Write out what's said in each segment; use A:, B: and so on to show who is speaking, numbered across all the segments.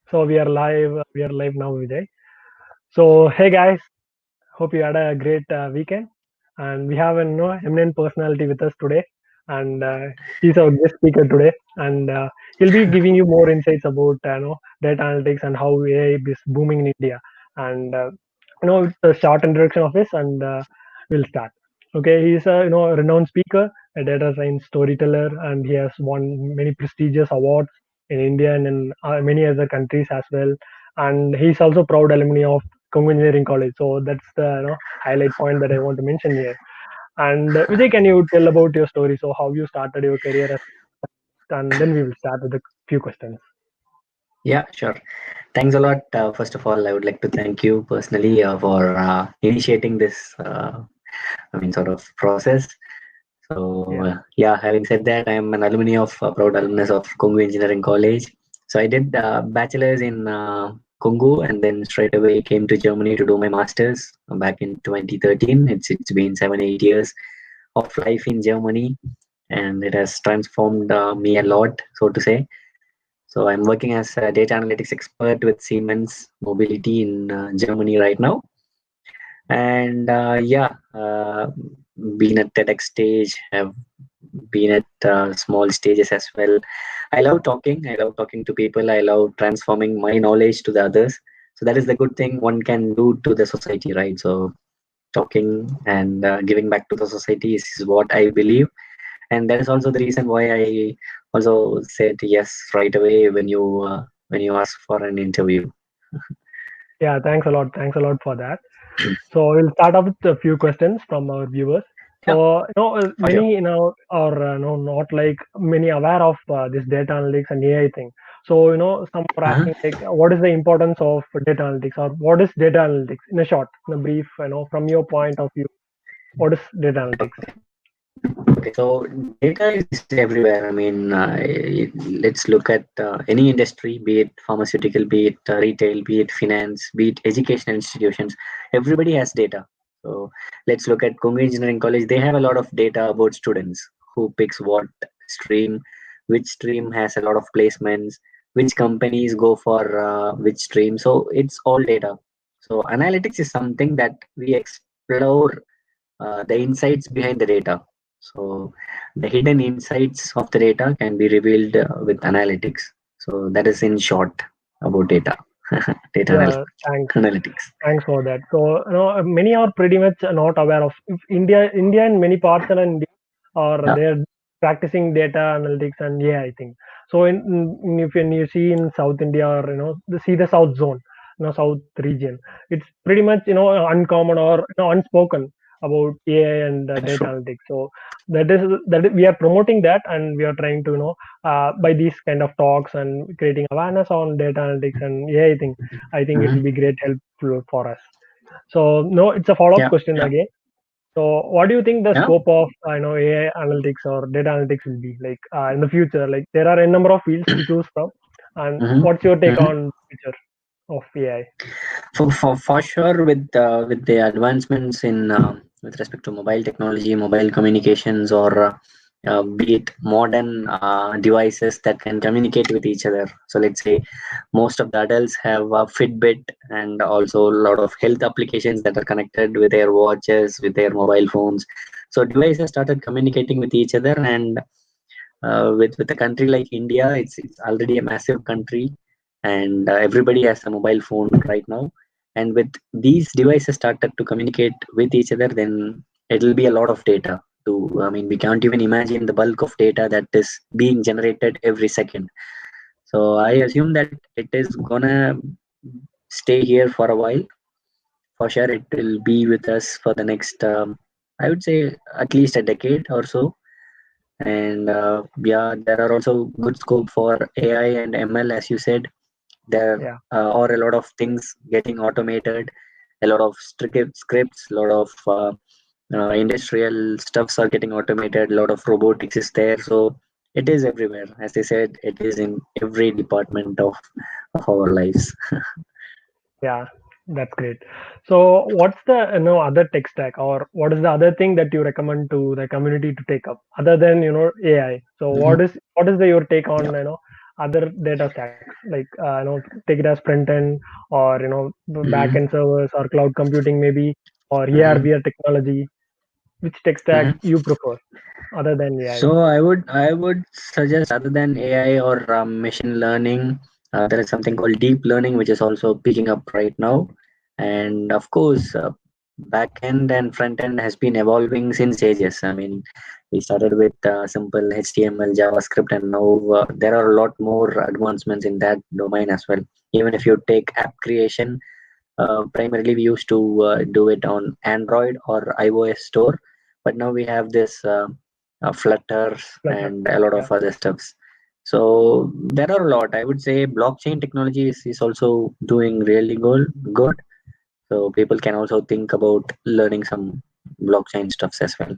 A: So we are live. We are live now, Vijay. So hey guys, hope you had a great weekend. And we have an eminent personality with us today, and he's our guest speaker today. And he'll be giving you more insights about data analytics and how AI is booming in India. And it's a short introduction of this, and we'll start. Okay, he's a a renowned speaker, a data science storyteller, and he has won many prestigious awards in India and in many other countries as well. And he's also proud alumni of Congo Engineering College. So that's the highlight point that I want to mention here. And Vijay, can you tell about your story? So how you started your career, and then we will start with a few questions.
B: Yeah, sure. Thanks a lot. First of all, I would like to thank you personally for initiating this, sort of process. So,
A: Yeah,
B: yeah, having said that, I am an alumni of proud alumnus of Congo Engineering College. So, I did bachelor's in Congo and then straight away came to Germany to do my master's back in 2013. It's been 7 8 years of life in Germany, and it has transformed me a lot, so to say. So I'm working as a data analytics expert with Siemens Mobility in Germany right now. And been at TEDx stage, have been at small stages as well. I love talking. I love talking to people. I love transforming my knowledge to the others. So that is the good thing one can do to the society, right? So talking and giving back to the society is what I believe, and that is also the reason why I also said yes right away when you ask for an interview.
A: yeah. Thanks a lot. Thanks a lot for that. So we'll start off with a few questions from our viewers.
B: Yeah,
A: So
B: for sure.
A: many are not like many aware of this data analytics and AI thing. So some are
B: Uh-huh.
A: asking like, what is the importance of data analytics, or what is data analytics in a short, in a brief, from your point of view, what is data analytics?
B: Okay, so data is everywhere. Let's look at any industry, be it pharmaceutical, be it retail, be it finance, be it educational institutions. Everybody has data. So let's look at Congo Engineering College. They have a lot of data about students who picks what stream, which stream has a lot of placements, which companies go for which stream. So it's all data. So analytics is something that we explore the insights behind the data. So the hidden insights of the data can be revealed with analytics. So that is in short about data, data
A: Yeah, thanks.
B: analytics.
A: Thanks for that. So, many are pretty much not aware of if India and many parts of India are
B: Yeah.
A: they're practicing data analytics and AI thing. So, if when you see in South India or see the South zone, South region, it's pretty much uncommon or unspoken about AI and
B: That's
A: data
B: true.
A: analytics. So we are promoting that, and we are trying to by these kind of talks and creating awareness on data analytics and AI thing. I think it
B: Hmm.
A: will be great help for us. So no, it's a follow-up
B: Yeah,
A: question
B: yeah,
A: again. So what do you think the
B: yeah.
A: scope of AI analytics or data analytics will be like in the future? Like there are a number of fields to choose from, and
B: Hmm.
A: what's your take
B: Hmm.
A: on future of AI?
B: For sure, with the advancements in with respect to mobile technology, mobile communications, or be it modern devices that can communicate with each other. So let's say most of the adults have a Fitbit and also a lot of health applications that are connected with their watches, with their mobile phones. So devices started communicating with each other, and with a country like India, it's already a massive country, and everybody has a mobile phone right now. And with these devices started to communicate with each other, then it'll be a lot of data. We can't even imagine the bulk of data that is being generated every second. So I assume that it is gonna stay here for a while. For sure, it will be with us for the next, I would say, at least a decade or so. And yeah, there are also good scope for AI and ML, as you said. There
A: Yeah.
B: are a lot of things getting automated, a lot of scripts, a lot of industrial stuffs are getting automated, a lot of robotics is there. So it is everywhere. As I said, it is in every department of our lives.
A: Yeah, that's great. So, what's the other tech stack, or what is the other thing that you recommend to the community to take up other than AI? So,
B: Mhm.
A: what is your take on
B: Yeah.
A: other data stacks, like take it as front end, or back
B: Mm-hmm.
A: end servers, or cloud computing maybe, or AR
B: Mm-hmm.
A: VR technology. Which tech stack
B: Mm-hmm.
A: you prefer other than AI?
B: So I would suggest other than AI or machine learning, there is something called deep learning, which is also picking up right now. And of course, back end and front end has been evolving since ages. I mean, we started with simple HTML, JavaScript, and now there are a lot more advancements in that domain as well. Even if you take app creation, primarily we used to do it on Android or iOS store, but now we have this Flutter
A: Flutter.
B: and a lot
A: Yeah.
B: of other stuffs. So there are a lot. I would say blockchain technology is also doing really good. So people can also think about learning some blockchain stuffs as well.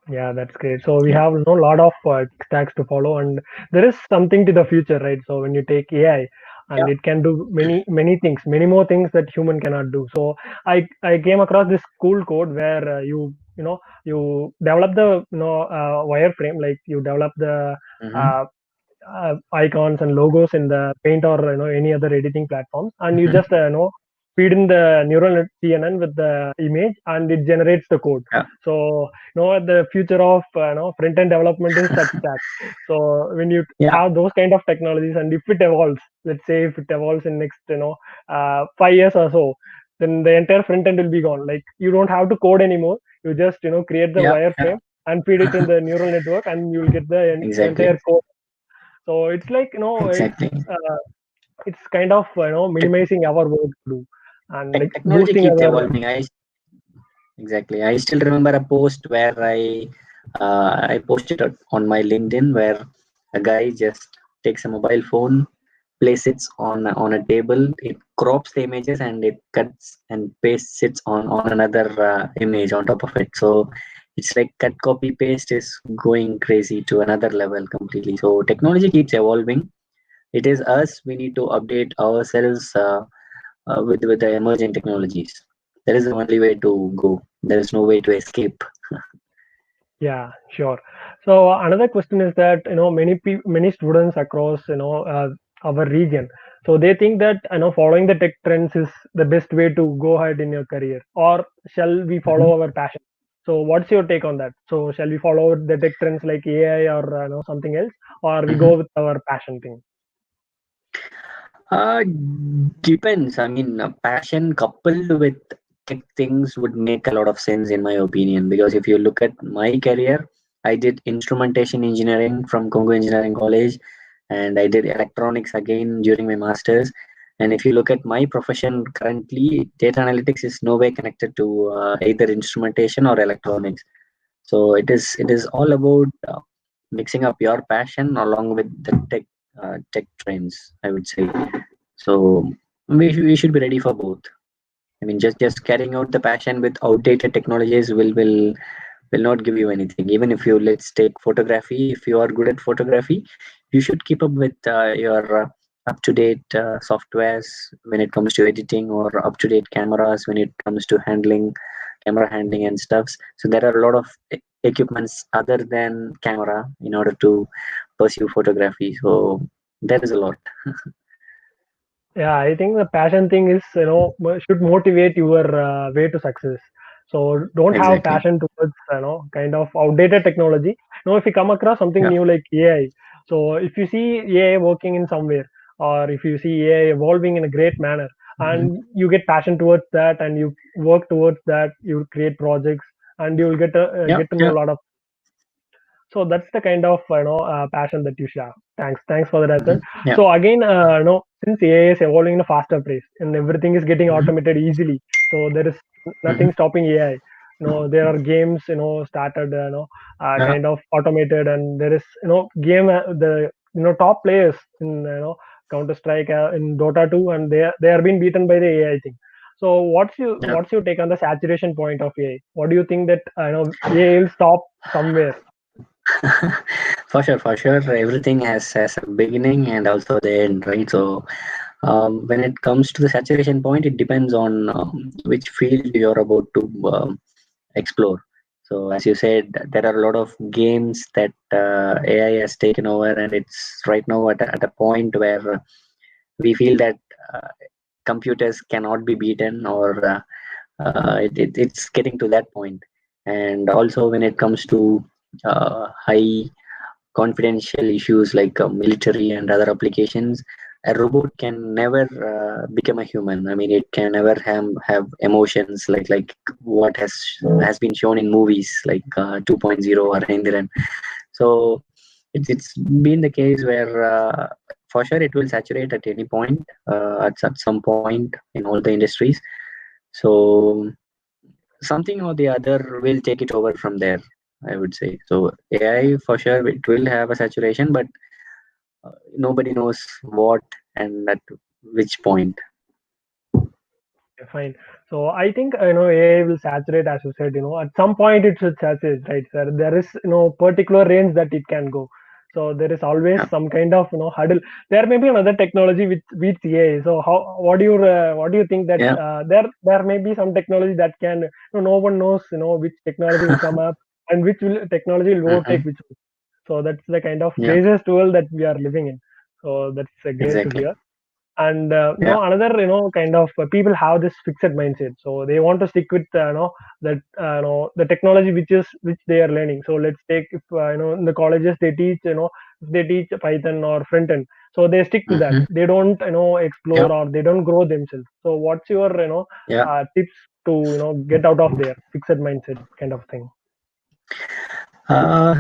A: Yeah, that's great. So we
B: Yeah.
A: have lot of stacks to follow, and there is something to the future, right? So when you take AI,
B: Yeah.
A: and it can do many things, many more things that human cannot do. So I came across this cool code where you develop the wireframe, like you develop the
B: Mm-hmm.
A: uh, icons and logos in the paint, or any other editing platforms, and you
B: Mm-hmm.
A: just feed in the neural net CNN with the image, and it generates the code.
B: Yeah.
A: So the future of front end development is such that. So when you
B: Yeah.
A: have those kind of technologies, and if it evolves, let's say if it evolves in next 5 years or so, then the entire front end will be gone. Like you don't have to code anymore. You just create the
B: Yeah. Yeah.
A: wireframe and feed it in the neural network, and you will get the
B: Exactly.
A: entire code. So it's like
B: Exactly.
A: it's kind of
B: Tech,
A: minimizing our work to do, and like
B: technology
A: boosting
B: keeps
A: our.
B: evolving. Exactly. I still remember a post where I posted it on my LinkedIn where a guy just takes a mobile phone, places it on a table, it crops the images and it cuts and pastes it on another image on top of it. So it's like cut copy paste is going crazy to another level completely. So technology keeps evolving. It is us. We need to update ourselves with the emerging technologies. That is the only way to go. There is no way to escape.
A: Yeah, sure. So another question is that many students across our region, so they think that following the tech trends is the best way to go ahead in your career, or shall we
B: Mhm.
A: follow our passion? So what's your take on that? So shall we follow the tech trends like AI, or something else, or we
B: Mhm.
A: go with our passion thing?
B: Uh, Depends. I mean, passion coupled with tech things would make a lot of sense in my opinion. Because if you look at my career, I did instrumentation engineering from Congo Engineering College, and I did electronics again during my masters. And if you look at my profession currently, data analytics is no way connected to either instrumentation or electronics. So it is all about mixing up your passion along with the tech trends, I would say. So we should be ready for both. I mean, just carrying out the passion with outdated technologies will not give you anything. Even if you, let's take photography, if you are good at photography, you should keep up with your up to date softwares when it comes to editing, or up to date cameras when it comes to camera handling and stuffs. So there are a lot of equipments other than camera in order to pursue photography. So there is a lot.
A: Yeah, I think the passion thing is, should motivate your way to success. So don't have
B: Exactly.
A: passion towards, kind of outdated technology. If you come across something
B: Yeah.
A: new like AI, so if you see AI working in somewhere, or if you see AI evolving in a great manner,
B: Mhm.
A: and you get passion towards that, and you work towards that, you create projects, and you will
B: Yeah.
A: get to know
B: Yeah.
A: a lot of. So that's the kind of passion that you share. Thanks for that answer.
B: Mhm. Yeah.
A: So again, since AI is evolving in a faster pace and everything is getting
B: Mhm.
A: automated easily, so there is
B: Mhm.
A: nothing stopping AI. There are games started
B: Yeah.
A: kind of automated, and there is game the top players in Counter Strike, in Dota 2, and they are being beaten by the AI thing. So
B: Yeah.
A: what's your take on the saturation point of AI? What do you think that AI will stop somewhere?
B: For sure, for sure. Everything has a beginning and also the end, right? So when it comes to the saturation point, it depends on which field you're about to explore. So as you said, there are a lot of games that AI has taken over, and it's right now at a point where we feel that uh, computers cannot be beaten, or it's getting to that point. And also when it comes to high confidential issues like military and other applications, a robot can never become a human. I mean, it can never have emotions like what has been shown in movies like 2.0 or Indiran. So it's been the case where for sure it will saturate at any point, at some point in all the industries. So something or the other will take it over from there, I would say. So AI for sure it will have a saturation, but nobody knows what and at which point.
A: Okay, fine. So I think AI will saturate, as you said. At some point it should saturate, right? Sir, there is particular range that it can go. So there is always
B: Yeah.
A: some kind of hurdle. There may be another technology which beats AI. So how what do you think that
B: Yeah.
A: there may be some technology that can no one knows which technology will come up and which will technology will
B: Hmm.
A: overtake which one. So that's the kind of
B: Yeah.
A: craziest world that we are living in. So that's great to
B: Exactly.
A: hear. And
B: Yeah.
A: another kind of people have this fixed mindset, so they want to stick with that the technology which they are learning. So let's take if in the colleges they teach if they teach Python or front end, so they stick to that.
B: Hmm.
A: They don't
B: Yeah.
A: explore or they don't grow themselves. So what's your
B: Yeah.
A: tips to get out of their fixed mindset kind of thing?
B: Uh,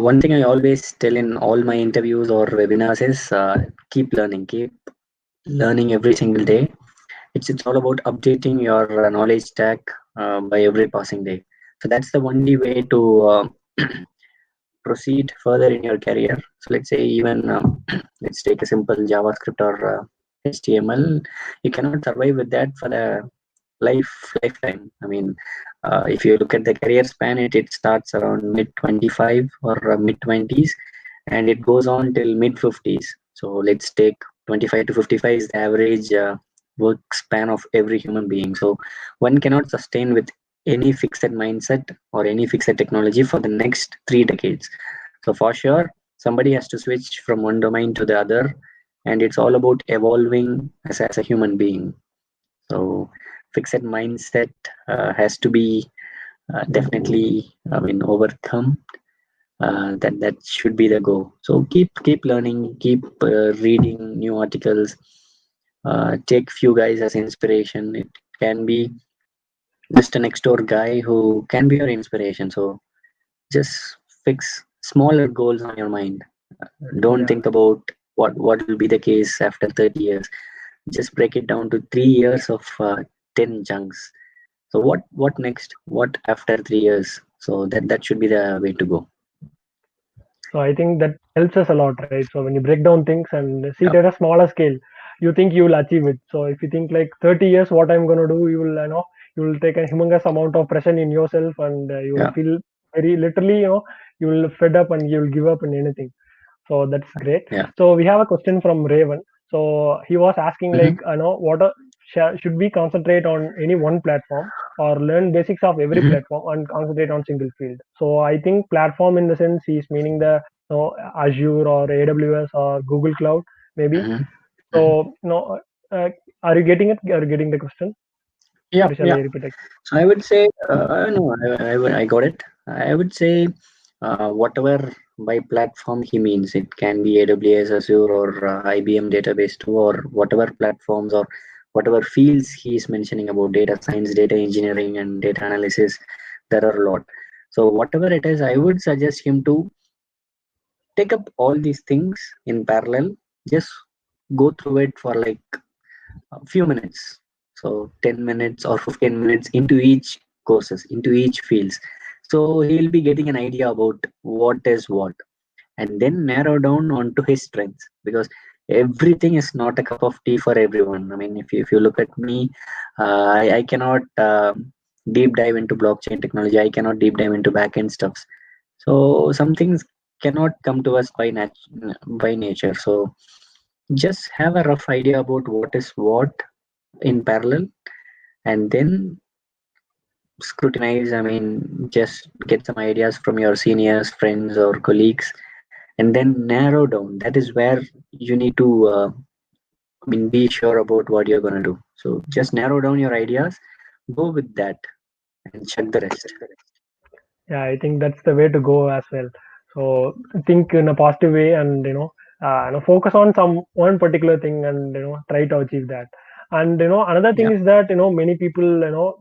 B: One thing I always tell in all my interviews or webinars is keep learning, keep learning every single day. It's all about updating your knowledge stack by every passing day. So that's the only way to proceed further in your career. So let's say even let's take a simple JavaScript or HTML. You cannot survive with that for the lifetime. I mean, if you look at the career span, it starts around mid 25 or mid 20s, and it goes on till mid 50s. So let's take 25 to 55 is the average work span of every human being. So one cannot sustain with any fixed mindset or any fixed technology for the next 3 decades. So for sure, somebody has to switch from one domain to the other, and it's all about evolving as a human being. So fixed mindset has to be definitely, I mean, overcome. That should be the goal. So keep learning, keep reading new articles. Take few guys as inspiration. It can be just a next door guy who can be your inspiration. So just fix smaller goals on your mind. Don't
A: Yeah.
B: think about what will be the case after 30 years. Just break it down to 3 years of 10 chunks. So what next? What after 3 years? So that should be the way to go.
A: So I think that helps us a lot, right? So when you break down things and see it
B: Yeah.
A: at a smaller scale, you think you will achieve it. So if you think like 30 years, what I'm going to do, you will, you will take a humongous amount of pressure in yourself, and you will
B: Yeah.
A: feel very literally, you will fed up and you will give up in anything. So that's great.
B: Yeah.
A: So we have a question from Raven. So he was asking
B: Hmm.
A: like, should we concentrate on any one platform or learn basics of every
B: Hmm.
A: platform and concentrate on single field? So I think platform in the sense he's meaning the Azure or AWS or Google Cloud maybe.
B: Hmm. Hmm.
A: So uh, are you getting it? Are you getting the question?
B: Yeah.
A: Or shall I
B: Yeah.
A: repeat it?
B: So I would say, no, I got it. I would say, whatever by platform he means, it can be AWS, Azure, or IBM database too, or whatever platforms or whatever fields he is mentioning about data science, data engineering, and data analysis. There are a lot. So whatever it is, I would suggest him to take up all these things in parallel. Just go through it for like a few minutes, so 10 minutes or 15 minutes into each courses, into each fields. So he'll be getting an idea about what is what, and then narrow down onto his strengths, because everything is not a cup of tea for everyone. I mean, if you look at me, I cannot deep dive into blockchain technology. I cannot deep dive into backend stuffs. So some things cannot come to us by nature. So just have a rough idea about what is what in parallel, and then scrutinize. I mean, just get some ideas from your seniors, friends, or colleagues, and then narrow down. That is where you need to, I mean, be sure about what you're gonna do. So just narrow down your ideas, go with that, and check the rest.
A: Yeah, I think that's the way to go as well. So think in a positive way, and focus on some one particular thing, and try to achieve that. And another thing
B: Yeah,
A: is that many people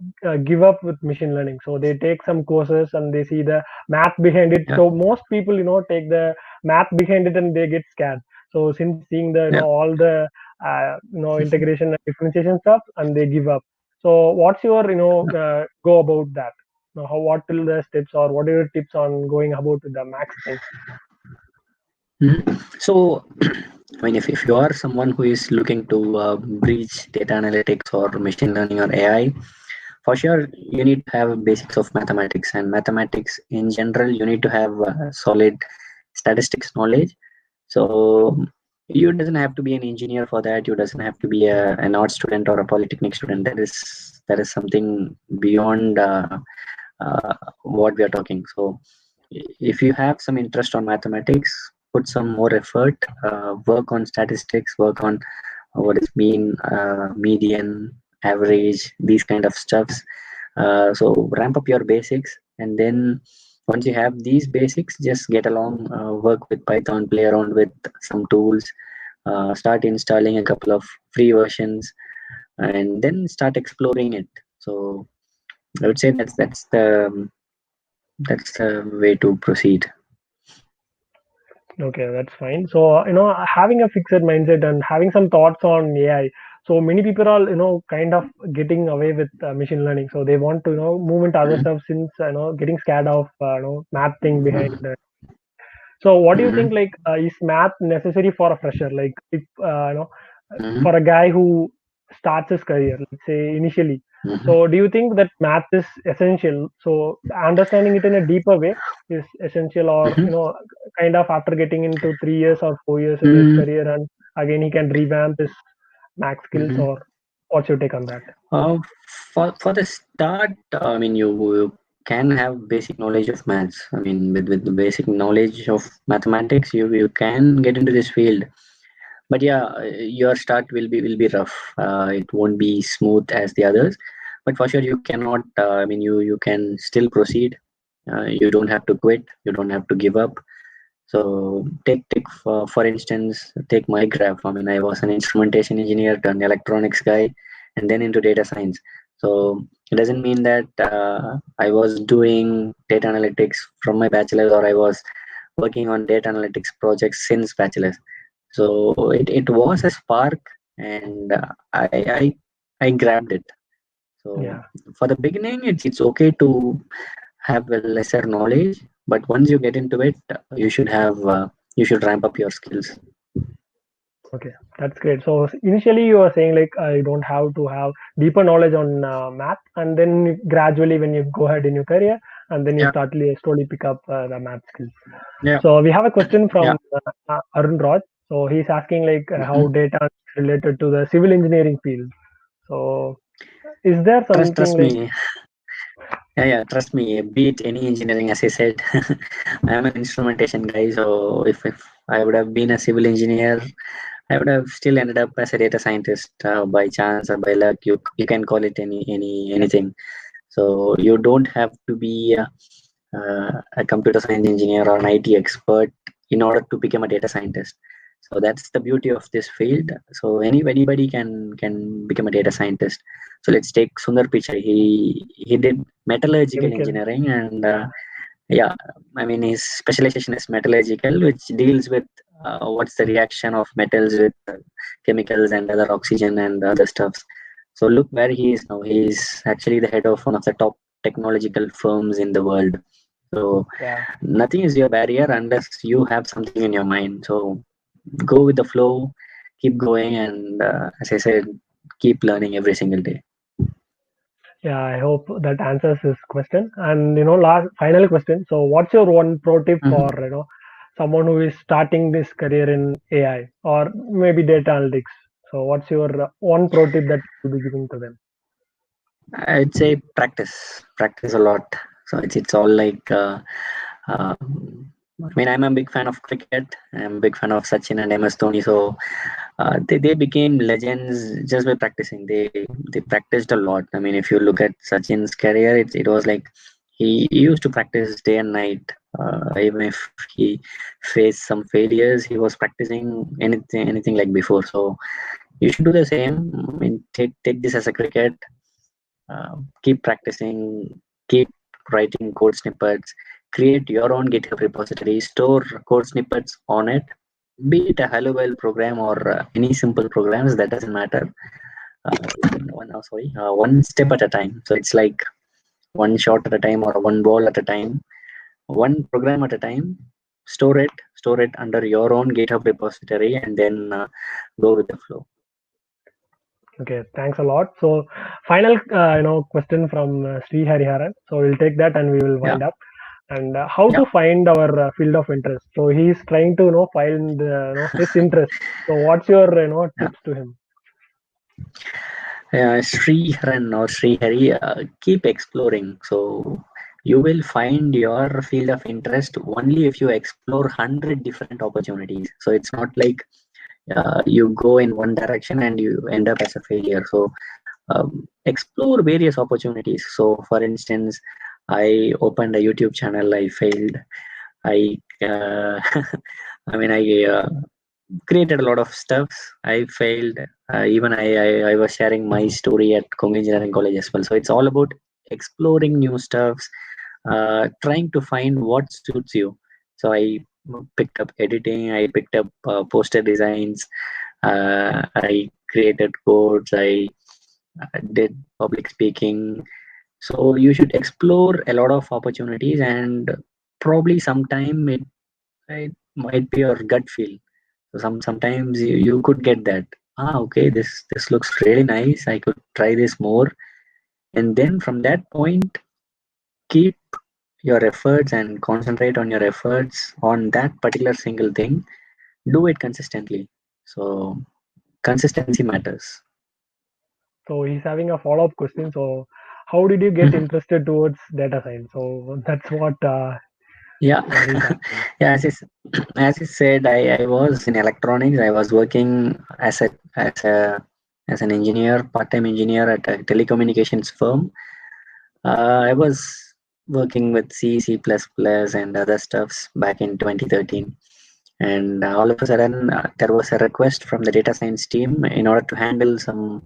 A: give up with machine learning. So they take some courses and they see the math behind it.
B: yeah,
A: So most people take the math behind it and they get scared. So since seeing the
B: yeah.
A: all the integration and differentiation stuff, and they give up. So what's your go about that? Now, how what will the steps, or what are your tips on going about with the max thing?
B: Mhm. So, I mean, if you are someone who is looking to breach data analytics or machine learning or AI, for sure you need to have basics of mathematics, and mathematics in general you need to have solid statistics knowledge. So you doesn't have to be an engineer for that. You doesn't have to be an art student or a polytechnic student. That is something beyond what we are talking. So if you have some interest on mathematics, put some more effort, work on statistics, work on what is mean, median, average, these kind of stuffs. So ramp up your basics, and then once you have these basics, just get along, work with Python, play around with some tools, start installing a couple of free versions, and then start exploring it. So I would say that's the way to proceed.
A: Okay, that's fine. So having a fixed mindset and having some thoughts on AI. So many people are kind of getting away with machine learning. So they want to move into other
B: Mhm.
A: stuff, since getting scared of math thing behind. So what do you
B: Mhm.
A: think? Like, is math necessary for a fresher? Like, if
B: Mhm.
A: for a guy who starts his career, let's say initially.
B: Mhm.
A: So do you think that math is essential? So understanding it in a deeper way is essential, or
B: Mhm.
A: kind of after getting into 3 years or 4 years in his
B: Mm.
A: career, and again he can revamp his math skills,
B: Mhm.
A: or what's your take on that?
B: Uh, for the start, I mean, you can have basic knowledge of maths. I mean, with the basic knowledge of mathematics, you can get into this field. But yeah, your start will be rough. It won't be smooth as the others. But for sure, you cannot. I mean, you can still proceed. You don't have to quit. You don't have to give up. So take for instance, take my graph. I mean, I was an instrumentation engineer turned electronics guy, and then into data science. So it doesn't mean that I was doing data analytics from my bachelor's, or I was working on data analytics projects since bachelor's. So it was a spark, and I grabbed it. So
A: Yeah.
B: for the beginning, it's okay to have a lesser knowledge, but once you get into it, you should ramp up your skills.
A: Okay, that's great. So initially you were saying like I don't have to have deeper knowledge on math, and then gradually when you go ahead in your career, and then you
B: Yeah,
A: start slowly pick up the math skills.
B: yeah,
A: So we have a question
B: yeah.
A: from Arun Raj. So he's asking like how
B: Mhm.
A: data is related to the civil engineering field. So is there something
B: Trust
A: like
B: me. Yeah, yeah, trust me. Beat any engineering, as I said. I'm an instrumentation guy, so if I would have been a civil engineer, I would have still ended up as a data scientist by chance or by luck. You can call it anything. So you don't have to be a computer science engineer or an IT expert in order to become a data scientist. So that's the beauty of this field. So anybody can become a data scientist. So let's take Sundar Pichai. He did metallurgical
A: chemical?
B: engineering, and yeah, I mean his specialization is metallurgical, which deals with what's the reaction of metals with chemicals and other oxygen and other stuffs. So look where he is now. He is actually the head of one of the top technological firms in the world. So
A: Yeah.
B: nothing is your barrier unless you have something in your mind. So go with the flow, keep going, and as I said, keep learning every single day.
A: Yeah, I hope that answers this question. And last final question. So, what's your one pro tip
B: Mhm.
A: for someone who is starting this career in AI or maybe data analytics? So, what's your one pro tip that you'll be giving to them?
B: I'd say practice a lot. So it's all like. Uh, I mean, I'm a big fan of cricket. I'm a big fan of Sachin and MS Dhoni. So they became legends just by practicing. They practiced a lot. I mean, if you look at Sachin's career, it was like he used to practice day and night. Even if he faced some failures, he was practicing anything like before. So you should do the same. I mean, take this as a cricket. Keep practicing. Keep writing code snippets. Create your own GitHub repository. Store code snippets on it, be it a hello world program or any simple programs, that doesn't matter. One step at a time. So it's like one shot at a time or one ball at a time, one program at a time. Store it under your own GitHub repository, and then go with the flow.
A: Okay, thanks a lot. So, final question from Sri Hariharan. So we'll take that and we will
B: Yeah,
A: wind up. And how
B: yeah,
A: to find our field of interest. So he's trying to find his interest. So what's your
B: yeah.
A: tips to him?
B: Sri Haran or Sri Hari, keep exploring. So you will find your field of interest only if you explore 100 different opportunities. So it's not like you go in one direction and you end up as a failure. So explore various opportunities. So for instance, I opened a YouTube channel, I failed. I I mean, I created a lot of stuff. I failed. Even I was sharing my story at Kong Engineering College as well. So it's all about exploring new stuffs, trying to find what suits you. So I picked up editing. I picked up poster designs. I created codes. I did public speaking. So you should explore a lot of opportunities, and probably sometime it might be your gut feel. So sometimes you could get that. Okay, this looks really nice. I could try this more, and then from that point, keep your efforts and concentrate on your efforts on that particular single thing. Do it consistently. So consistency matters.
A: So he's having a follow-up question. So how did you get
B: Mhm.
A: interested towards data science? So that's what
B: Yeah,
A: he's asking.
B: yeah. As I said, I was in electronics. I was working as an engineer, part-time engineer at a telecommunications firm. I was working with C, C++, and other stuffs back in 2013. And all of a sudden, there was a request from the data science team in order to handle some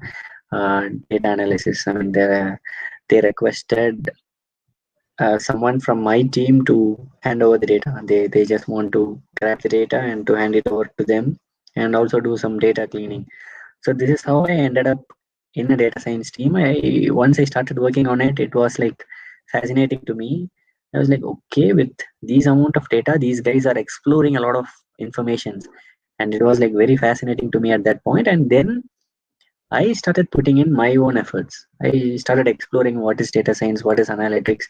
B: data analysis. I mean, they requested someone from my team to hand over the data. They just want to grab the data and to hand it over to them, and also do some data cleaning. So this is how I ended up in a data science team. Once I started working on it, it was like fascinating to me. I was like, okay, with these amount of data, these guys are exploring a lot of informations, and it was like very fascinating to me at that point. And then I started putting in my own efforts. I started exploring what is data science, what is analytics.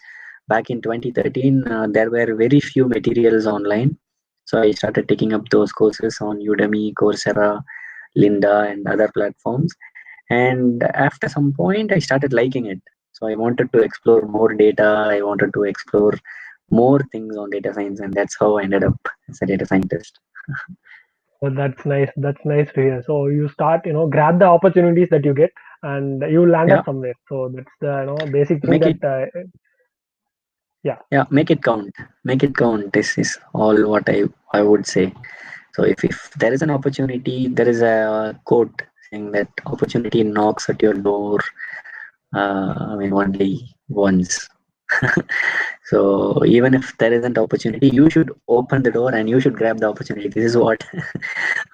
B: Back in 2013, there were very few materials online. So I started taking up those courses on Udemy, Coursera, Linda, and other platforms. And after some point, I started liking it. So I wanted to explore more data. I wanted to explore more things on data science, and that's how I ended up as a data scientist.
A: Oh, that's nice. That's nice to hear. So you start, grab the opportunities that you get, and you land
B: Yeah,
A: up somewhere. So that's the basic thing
B: make
A: that
B: it
A: yeah.
B: yeah, make it count. Make it count. This is all what I would say. So if there is an opportunity, there is a quote saying that opportunity knocks at your door. I mean, only once. So even if there isn't opportunity, you should open the door and you should grab the opportunity. This is what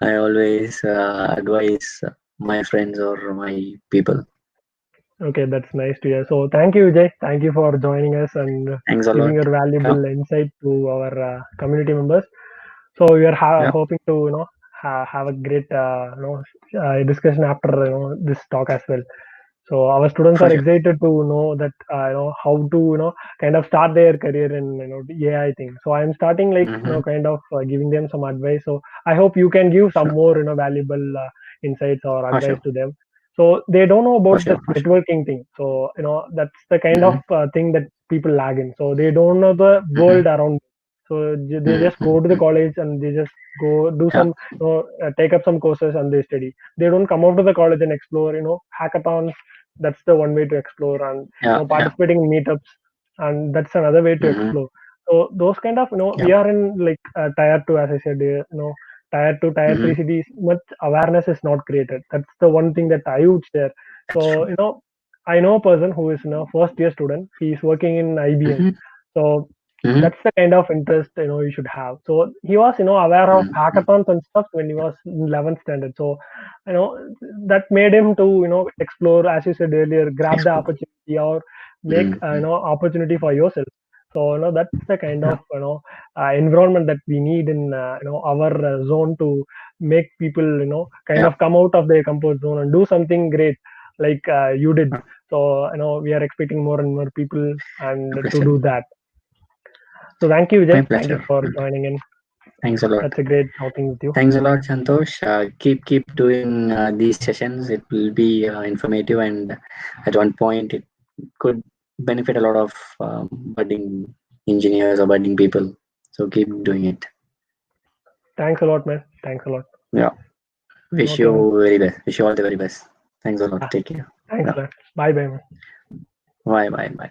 B: I always advise my friends or my people.
A: Okay, that's nice to hear. So thank you, Vijay. Thank you for joining us and
B: Thanks a
A: giving
B: lot.
A: your
B: Yeah,
A: valuable insight to our community members. So we are
B: yeah,
A: hoping to have a great discussion after this talk as well. So our students
B: for
A: are
B: sure.
A: excited to know that how to kind of start their career in the AI thing. So I'm starting like
B: Hmm.
A: kind of giving them some advice. So I hope you can give some
B: Sure,
A: more valuable insights or
B: for
A: advice
B: sure.
A: to them. So they don't know
B: For
A: about
B: sure,
A: that
B: for sure.
A: networking thing. So that's the kind of
B: Mm-hmm.
A: thing that people lag in. So they don't know the
B: Mm-hmm.
A: world around. So they just go to the
B: Mm-hmm.
A: college and they just go do
B: Yeah.
A: some, take up some courses and they study. They don't come out to the college and explore. Hackathons. That's the one way to explore, and
B: Yeah. Yeah.
A: participating in meetups, and that's another way to
B: Mm-hmm.
A: explore. So those kind of,
B: Yeah.
A: we are in like tier two, as I said, tier two, tier three
B: Mm-hmm.
A: cities. Much awareness is not created. That's the one thing that I would share.
B: That's
A: So
B: true.
A: I know a person who is first year student. He's working in IBM.
B: Mm-hmm.
A: So
B: Mm-hmm.
A: that's the kind of interest you should have. So he was aware of
B: Mm-hmm.
A: hackathons and stuff when he was in 11th standard. So you know that made him to explore, as you said earlier, grab the
B: Explore.
A: opportunity or make
B: Mm-hmm.
A: opportunity for yourself. So that's the kind
B: Yeah.
A: of environment that we need in our zone to make people kind
B: Yeah.
A: of come out of their comfort zone and do something great like you did. So we are expecting more and more people and
B: My
A: to
B: pleasure.
A: do that. So thank you,
B: My
A: Vijay. Thank you
B: pleasure.
A: for joining in.
B: Thanks a lot.
A: That's a great talking with you.
B: Thanks a lot, Santosh. Keep doing these sessions. It will be informative, and at one point, it could benefit a lot of budding engineers or budding people. So keep doing it.
A: Thanks a lot, man. Thanks a lot.
B: Yeah. Wish
A: Okay, man.
B: you very best. Wish you all the very best. Thanks a lot.
A: Yeah.
B: Take care.
A: Thanks,
B: Yeah.
A: man. Bye, bye, man.
B: Bye. Bye. Bye.